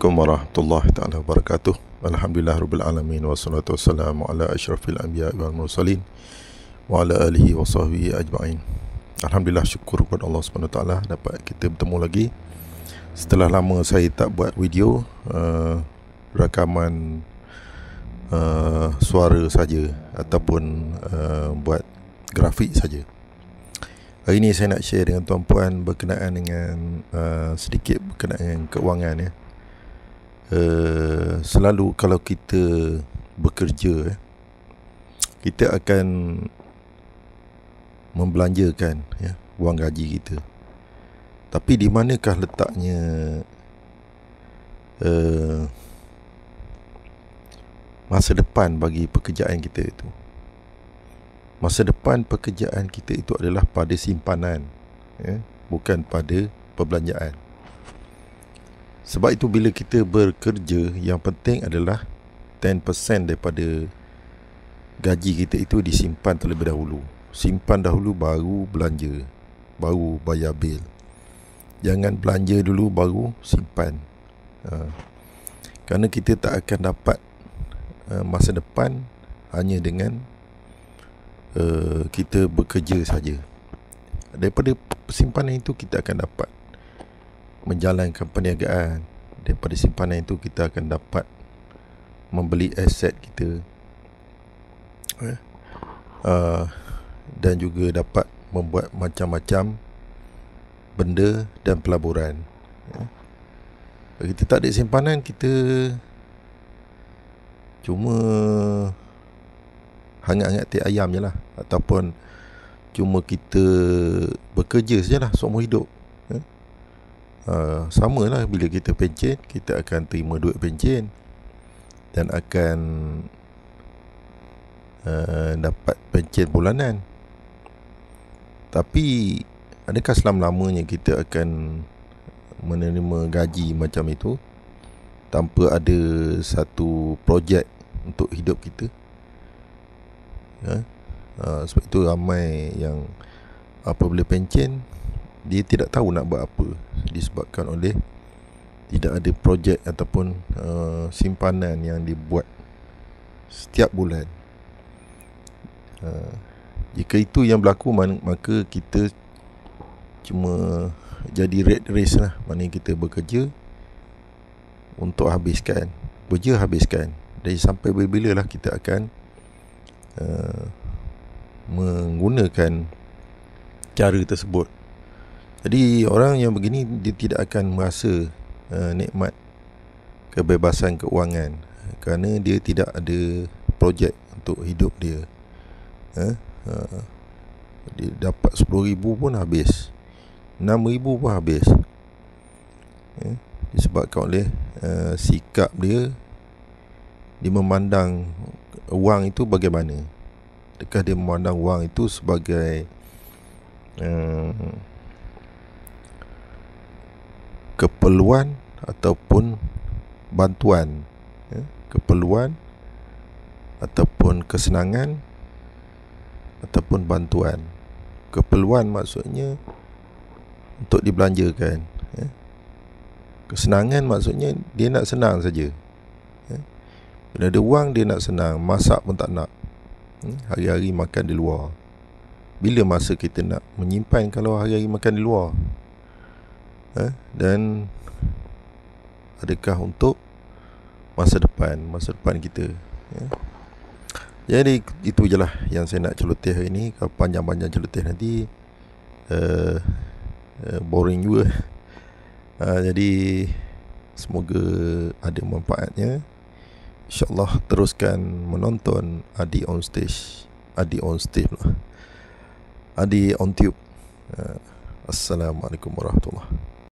Assalamualaikum warahmatullahi taala wabarakatuh. Alhamdulillah rabbil alamin wassalatu wassalamu ala asyrafil anbiya wal mursalin wa ala alihi wa sahbihi ajma'in. Alhamdulillah, syukur kepada Allah Subhanahu wa taala dapat kita bertemu lagi. Setelah lama saya tak buat video rakaman suara saja ataupun buat grafik saja. Hari ini saya nak share dengan tuan-puan berkenaan dengan sedikit berkenaan dengan keuangan ya. Selalu kalau kita bekerja kita akan membelanjakan ya, wang gaji kita. Tapi di manakah letaknya masa depan bagi pekerjaan kita itu? Masa depan pekerjaan kita itu adalah pada simpanan ya, bukan pada perbelanjaan. Sebab itu bila kita bekerja, yang penting adalah 10% daripada gaji kita itu disimpan terlebih dahulu. Simpan dahulu baru belanja, baru bayar bil. Jangan belanja dulu baru simpan. Kerana kita tak akan dapat masa depan hanya dengan kita bekerja saja. Daripada simpanan itu kita akan dapat menjalankan perniagaan. Daripada simpanan itu kita akan dapat membeli aset kita dan juga dapat membuat macam-macam benda dan pelaburan. Kalau kita tak ada simpanan, kita cuma hangat-hangat teh ayam je lah, ataupun cuma kita bekerja sajalah seumur hidup. Sama lah bila kita pencen, kita akan terima duit pencen dan akan dapat pencen bulanan. Tapi adakah selama-lamanya kita akan menerima gaji macam itu tanpa ada satu projek untuk hidup kita? Sebab itu ramai yang apabila pencen, dia tidak tahu nak buat apa, disebabkan oleh tidak ada projek ataupun simpanan yang dibuat setiap bulan. Jika itu yang berlaku, maka kita cuma jadi rat race lah. Maknanya kita bekerja untuk habiskan, habiskan. Dan sampai bila lah kita akan menggunakan cara tersebut. Jadi orang yang begini, dia tidak akan merasa nikmat kebebasan keuangan, kerana dia tidak ada projek untuk hidup dia. Dia dapat 10,000 pun habis, 6,000 pun habis, disebabkan oleh sikap dia. Dia memandang wang itu bagaimana? Adakah dia memandang wang itu sebagai keperluan ataupun bantuan, keperluan ataupun kesenangan ataupun bantuan. Keperluan maksudnya untuk dibelanjakan, kesenangan maksudnya dia nak senang saja. Bila ada wang, dia nak senang, masak pun tak nak, hari-hari makan di luar. Bila masa kita nak menyimpan kalau hari-hari makan di luar? Dan adakah untuk masa depan kita? Jadi itu je lah yang saya nak celoteh hari ini. Kalau panjang-panjang celoteh nanti boring juga. Jadi semoga ada manfaatnya. InsyaAllah teruskan menonton Adi on Stage lah, Adi on Tube. Assalamualaikum warahmatullahi wabarakatuh.